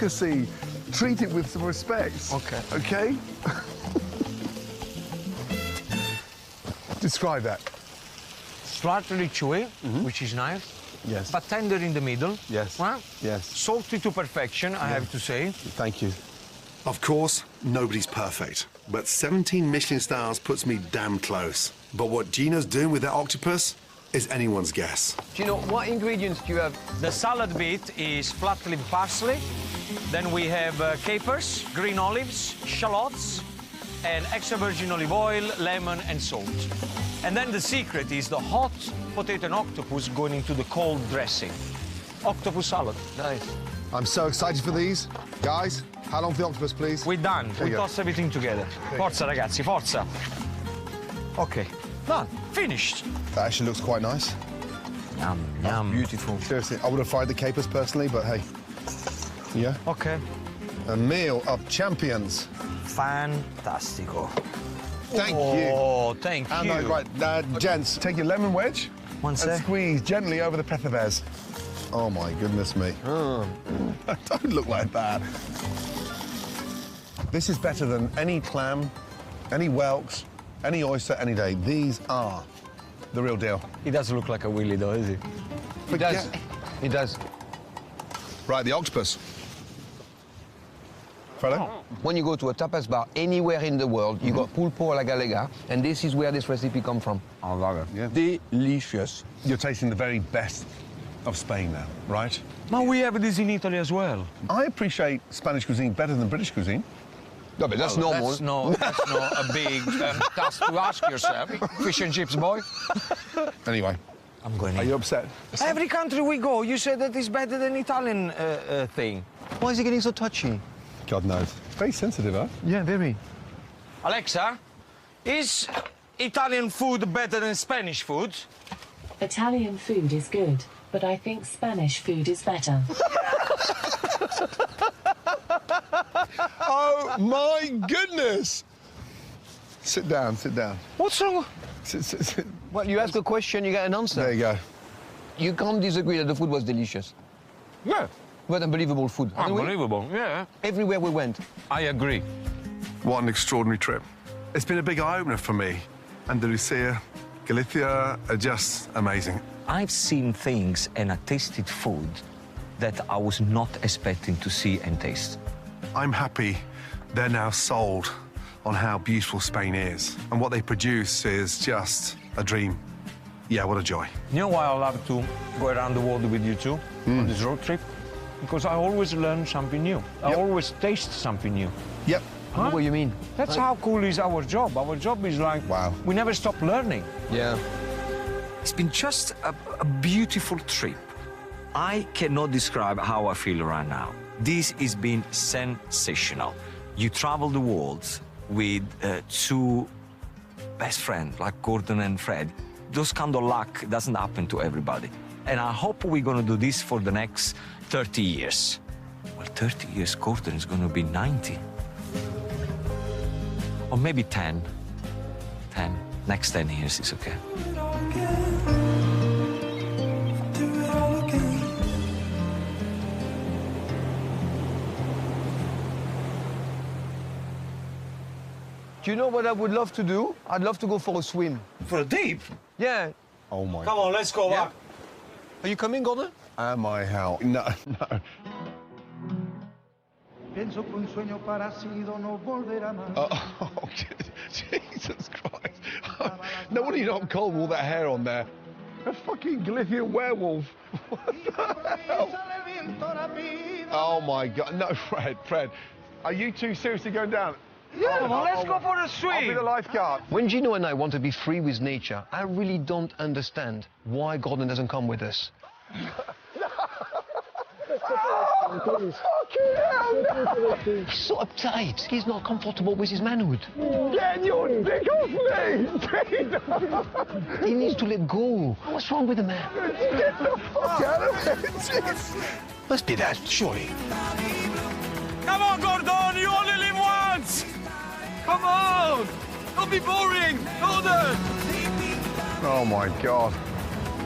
delicacy. Treat it with some respect. Okay. Okay? Describe that. Slightly chewy, which is nice. Yes. But tender in the middle. Yes. Huh? Yes. Salty to perfection, I have to say. Thank you. Of course, nobody's perfect, but 17 Michelin stars puts me damn close. But what Gino's doing with that octopus is anyone's guess. Gino, what ingredients do you have? The salad bit is flat leaf parsley. Then we have capers, green olives, shallots, and extra virgin olive oil, lemon, and salt. And then the secret is the hot potato and octopus going into the cold dressing. Octopus salad. Nice. I'm so excited for these. Guys, how long for the octopus, please? We're done. We you go. toss everything together. Forza, ragazzi, forza. Okay, done. Finished. That actually looks quite nice. Yum, yum. Beautiful. Seriously, I would have fried the capers personally, but hey. Yeah? Okay. A meal of champions. Fantastico. Thank you. Oh, thank you. Right, gents, take your lemon wedge One and sec. squeeze gently over the pethebes. Oh, my goodness me. Don't look like that. This is better than any clam, any whelks, any oyster, any day. These are the real deal. He doesn't look like a willy, though, is he? It does. It does. Right, the octopus. Fredo? When you go to a tapas bar anywhere in the world, you got pulpo alla galega, and this is where this recipe comes from. I love it. Yeah. Delicious. You're tasting the very best of Spain now, right? But we have this in Italy as well. I appreciate Spanish cuisine better than British cuisine. No, but that's normal. That's not a big task to ask yourself. Fish and chips, boy. Anyway, I'm going are in. you upset? Every country we go, you said that it's better than Italian thing. Why is he getting so touchy? God knows. Very sensitive, huh? Yeah, very. Alexa, is Italian food better than Spanish food? Italian food is good, but I think Spanish food is better. Oh, my goodness! Sit down, sit down. What's wrong? Sit. Well, you ask a question, you get an answer. There you go. You can't disagree that the food was delicious. Yeah. What unbelievable food. haven't we? Unbelievable, yeah. Everywhere we went. I agree. What an extraordinary trip. It's been a big eye-opener for me. Andalusia, Galicia are just amazing. I've seen things and I tasted food that I was not expecting to see and taste. I'm happy they're now sold on how beautiful Spain is. And what they produce is just a dream. Yeah, what a joy. You know why I love to go around the world with you two on this road trip? Because I always learn something new. I always taste something new. Yep. I know what you mean. That's how cool is our job. Our job is like, Wow. we never stop learning. Yeah. It's been just a beautiful trip. I cannot describe how I feel right now. This has been sensational. You travel the world with two best friends like Gordon and Fred. Those kind of luck doesn't happen to everybody. And I hope we're going to do this for the next 30 years. Well, 30 years, Gordon is going to be 90. Or maybe 10. 10. Next 10 years is okay. Do you know what I would love to do? I'd love to go for a swim. For a deep? Yeah. Oh, my Come on, let's go back. Are you coming, Gordon? Am I how? No, no. Pienso que un sueño parecido no volverá más. Oh, Jesus Christ. No wonder you're not cold with all that hair on there. A fucking Galician werewolf. What the hell? Oh, my God. No, Fred. Are you two seriously going down? Yeah, come on, let's go for a swim. I'll be the lifeguard. When Gino and I want to be free with nature, I really don't understand why Gordon doesn't come with us. Fucking hell, no! He's so uptight. He's not comfortable with his manhood. Get your dick off me! Peter! He needs to let go. What's wrong with the man? Get the fuck out of here! Jeez. Must be that, surely. Come on, Gordon, you only live once! Come on! Don't be boring! Gordon! Oh, my God.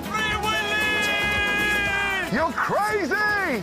Free Willy! You're crazy!